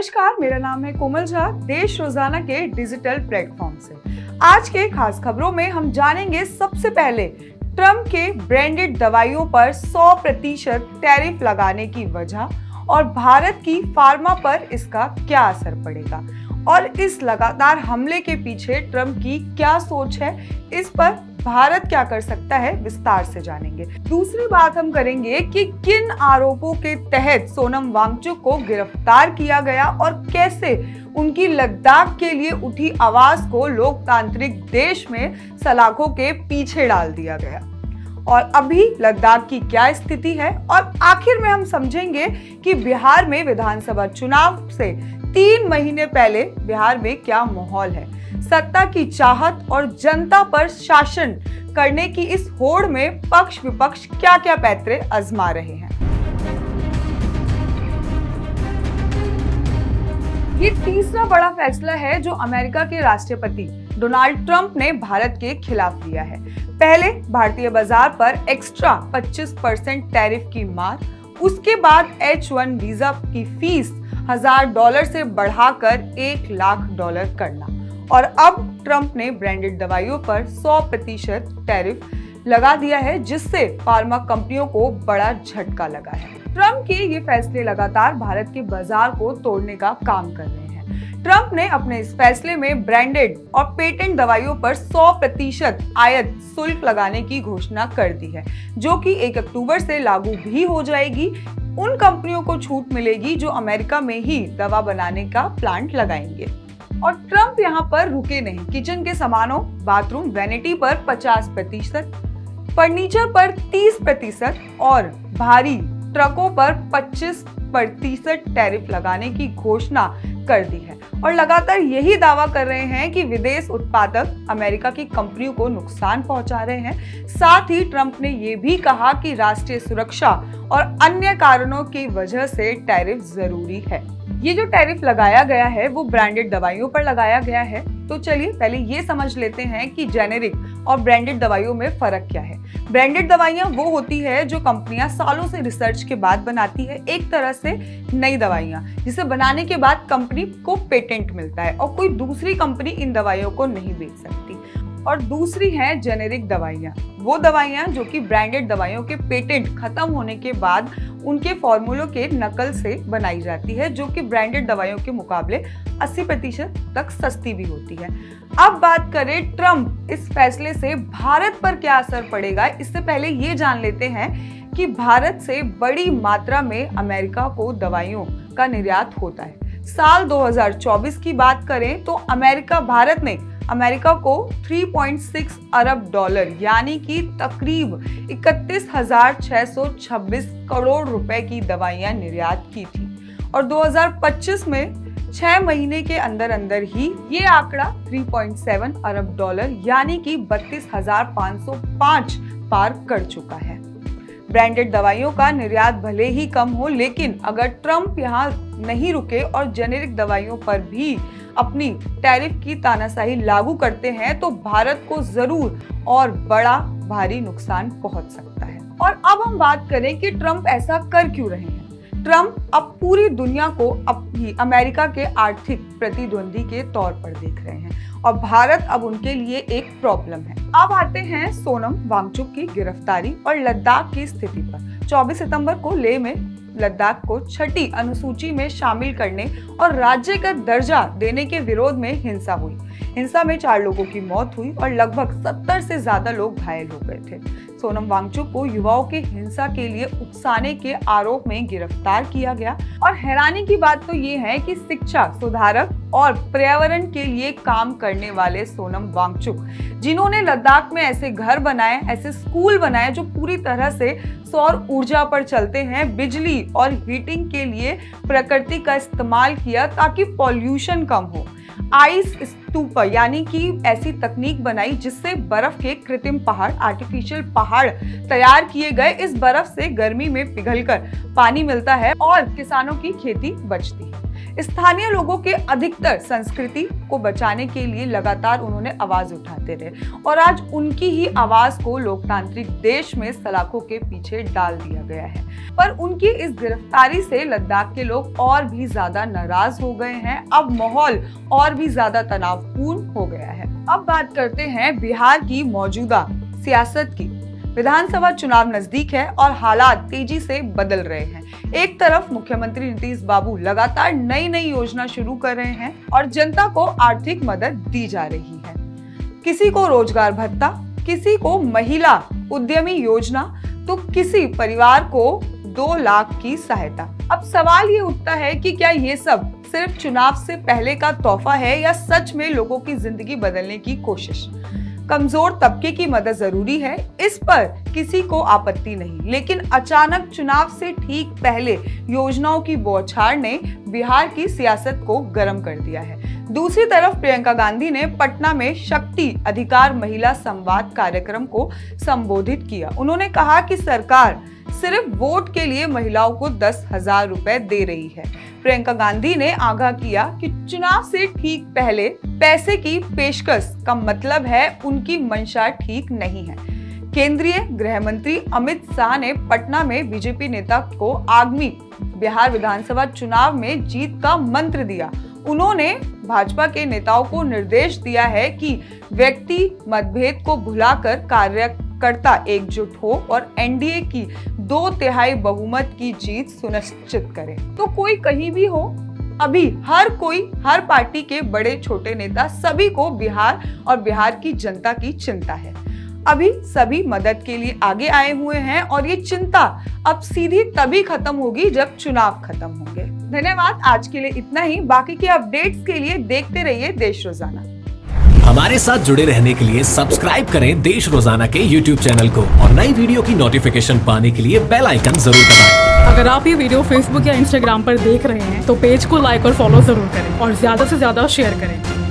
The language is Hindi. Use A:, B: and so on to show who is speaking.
A: नमस्कार, मेरा नाम है कोमल झा, देश रोजाना के डिजिटल प्लेटफॉर्म से। आज के खास खबरों में हम जानेंगे सबसे पहले ट्रम्प के ब्रांडेड दवाइयों पर 100% टैरिफ लगाने की वजह और भारत की फार्मा पर इसका क्या असर पड़ेगा, और इस लगातार हमले के पीछे ट्रम्प की क्या सोच है, इस पर भारत क्या कर सकता है, विस्तार से जानेंगे। दूसरी बात हम करेंगे कि किन आरोपों के तहत सोनम वांगचुक को गिरफ्तार किया गया और कैसे उनकी लद्दाख के लिए उठी आवाज को लोकतांत्रिक देश में सलाखों के पीछे डाल दिया गया, और अभी लद्दाख की क्या स्थिति है, और आखिर में हम समझेंगे कि बिहार में विधानसभा चुनाव से 3 महीने पहले बिहार में क्या माहौल है। सत्ता की चाहत और जनता पर शासन करने की इस होड़ में पक्ष विपक्ष क्या क्या पैंतरे आजमा रहे हैं। ये तीसरा बड़ा फैसला है जो अमेरिका के राष्ट्रपति डोनाल्ड ट्रंप ने भारत के खिलाफ लिया है। पहले भारतीय बाजार पर एक्स्ट्रा 25% टैरिफ की मार, उसके बाद H1 वीजा की फीस $1000 से बढ़ाकर $1,00,000 करना, और अब ट्रंप ने ब्रांडेड दवाइयों पर 100% टैरिफ लगा दिया है, जिससे फार्मा कंपनियों को बड़ा झटका लगा है। ट्रंप के ये फैसले लगातार भारत के बाजार को तोड़ने का काम कर रहे हैं। ट्रंप ने अपने इस फैसले में ब्रांडेड और पेटेंट दवाइयों पर 100% आयात शुल्क लगाने की घोषणा कर दी है, जो कि 1 अक्टूबर से लागू भी हो जाएगी। उन कंपनियों को छूट मिलेगी जो अमेरिका में ही दवा बनाने का प्लांट लगाएंगे। और ट्रंप यहाँ पर रुके नहीं। किचन के सामानों, बाथरूम वैनिटी पर 50%, फर्नीचर पर 30% और भारी ट्रकों पर 25% टैरिफ लगाने की घोषणा कर दी है, और लगातार यही दावा कर रहे हैं कि विदेश उत्पादक अमेरिका की कंपनियों को नुकसान पहुंचा रहे हैं। साथ ही ट्रंप ने यह भी कहा कि राष्ट्रीय सुरक्षा और अन्य कारणों की वजह से टैरिफ जरूरी है। ये जो टैरिफ लगाया गया है वो ब्रांडेड दवाइयों पर लगाया गया है। तो चलिए पहले ये समझ लेते हैं कि जेनेरिक और ब्रांडेड दवाइयों में फर्क क्या है। ब्रांडेड दवाइयां वो होती है जो कंपनियां सालों से रिसर्च के बाद बनाती है, एक तरह से नई दवाइयां, जिसे बनाने के बाद कंपनी को पेटेंट मिलता है और कोई दूसरी कंपनी इन दवाइयों को नहीं बेच सकती। और दूसरी है जेनेरिक दवाइयां, वो दवाइयां जो कि ब्रांडेड दवाइयों के पेटेंट खत्म होने के बाद उनके फॉर्मूलों के नकल से बनाई जाती है, जो कि ब्रांडेड दवाइयों के मुकाबले 80% तक सस्ती भी होती है। अब बात करें ट्रंप इस फैसले से भारत पर क्या असर पड़ेगा, इससे पहले ये जान लेते हैं कि भारत से बड़ी मात्रा में अमेरिका को दवाइयों का निर्यात होता है। साल 2024 की बात करें तो अमेरिका को 3.6 अरब डॉलर यानी कि तकरीब 31,626 करोड़ रुपए की दवाइयां निर्यात की थी, और 2025 में 6 महीने के अंदर अंदर ही ये आंकड़ा 3.7 अरब डॉलर यानी कि 32,505 पार कर चुका है। ब्रांडेड दवाइयों का निर्यात भले ही कम हो, लेकिन अगर ट्रंप यहाँ नहीं रुके और जेनेरिक दवाइयों पर भी अपनी टैरिफ की तानाशाही लागू करते हैं तो भारत को जरूर और बड़ा भारी नुकसान पहुंच सकता है। और अब हम बात करें कि ट्रंप ऐसा कर क्यों रहे हैं। ट्रंप अब पूरी दुनिया को अपनी अमेरिका के आर्थिक प्रतिद्वंदी के तौर पर देख रहे हैं, और भारत अब उनके लिए एक प्रॉब्लम है। अब आते हैं सोनम वांगचुक की गिरफ्तारी और लद्दाख की स्थिति पर। 24 सितंबर को लेह में लद्दाख को 6ठी अनुसूची में शामिल करने और राज्य का दर्जा देने के विरोध में हिंसा हुई। हिंसा में 4 लोगों की मौत हुई और लगभग 70 से ज्यादा लोग घायल हो गए थे। सोनम वांगचुक को युवाओं के हिंसा के लिए उकसाने के आरोप में गिरफ्तार किया गया। और हैरानी की बात तो ये है कि शिक्षा सुधारक और पर्यावरण के लिए काम करने वाले सोनम वांगचुक, जिन्होंने लद्दाख में ऐसे घर बनाए, ऐसे स्कूल बनाए जो पूरी तरह से सौर ऊर्जा पर चलते हैं, बिजली और हीटिंग के लिए प्रकृति का इस्तेमाल किया ताकि पॉल्यूशन कम हो। आइस स्तूप यानी कि ऐसी तकनीक बनाई जिससे बर्फ के कृत्रिम पहाड़, आर्टिफिशियल पहाड़ तैयार किए गए। इस बर्फ से गर्मी में पिघलकर पानी मिलता है और किसानों की खेती बचती है। स्थानीय लोगों के अधिकतर संस्कृति को बचाने के लिए लगातार उन्होंने आवाज उठाते रहे और आज उनकी ही आवाज को लोकतांत्रिक देश में सलाखों के पीछे डाल दिया गया है। पर उनकी इस गिरफ्तारी से लद्दाख के लोग और भी ज्यादा नाराज हो गए हैं। अब माहौल और भी ज्यादा तनावपूर्ण हो गया है। अब बात करते हैं बिहार की मौजूदा सियासत की। विधानसभा चुनाव नजदीक है और हालात तेजी से बदल रहे हैं। एक तरफ मुख्यमंत्री नीतीश बाबू लगातार नई नई योजना शुरू कर रहे हैं और जनता को आर्थिक मदद दी जा रही है। किसी को रोजगार भत्ता, किसी को महिला उद्यमी योजना, तो किसी परिवार को 2 लाख की सहायता। अब सवाल ये उठता है कि क्या ये सब सिर्फ चुनाव से पहले का तोहफा है या सच में लोगों की जिंदगी बदलने की कोशिश। कमजोर तबके की मदद जरूरी है, इस पर किसी को आपत्ति नहीं, लेकिन अचानक चुनाव से ठीक पहले योजनाओं की बौछार ने बिहार की सियासत को गर्म कर दिया है। दूसरी तरफ प्रियंका गांधी ने पटना में शक्ति अधिकार महिला संवाद कार्यक्रम को संबोधित किया। उन्होंने कहा कि सरकार सिर्फ वोट के लिए महिलाओं को 10,000 रुपए दे रही है। प्रियंका गांधी ने आगाह किया कि चुनाव से ठीक पहले पैसे की पेशकश का मतलब है उनकी मंशा ठीक नहीं है। केंद्रीय गृह मंत्री अमित शाह ने पटना में बीजेपी नेता को आगामी बिहार विधानसभा चुनाव में जीत का मंत्र दिया। उन्होंने भाजपा के नेताओं को निर्देश दिया है कि व्यक्ति मतभेद को भुलाकर कार्यकर्ता एकजुट हो और एनडीए की 2/3 बहुमत की जीत सुनिश्चित करें। तो कोई कहीं भी हो, अभी हर पार्टी के बड़े छोटे नेता सभी को बिहार और बिहार की जनता की चिंता है। अभी सभी मदद के लिए आगे आए हुए हैं और ये चिंता अब सीधी तभी खत्म होगी जब चुनाव खत्म होंगे। धन्यवाद, आज के लिए इतना ही। बाकी के अपडेट्स के लिए देखते रहिए देश रोजाना।
B: हमारे साथ जुड़े रहने के लिए सब्सक्राइब करें देश रोजाना के YouTube चैनल को और नई वीडियो की नोटिफिकेशन पाने के लिए बेल आइकन जरूर दबाएं।
C: अगर आप ये वीडियो Facebook या Instagram पर देख रहे हैं तो पेज को लाइक और फॉलो जरूर करें और ज्यादा से ज्यादा शेयर करें।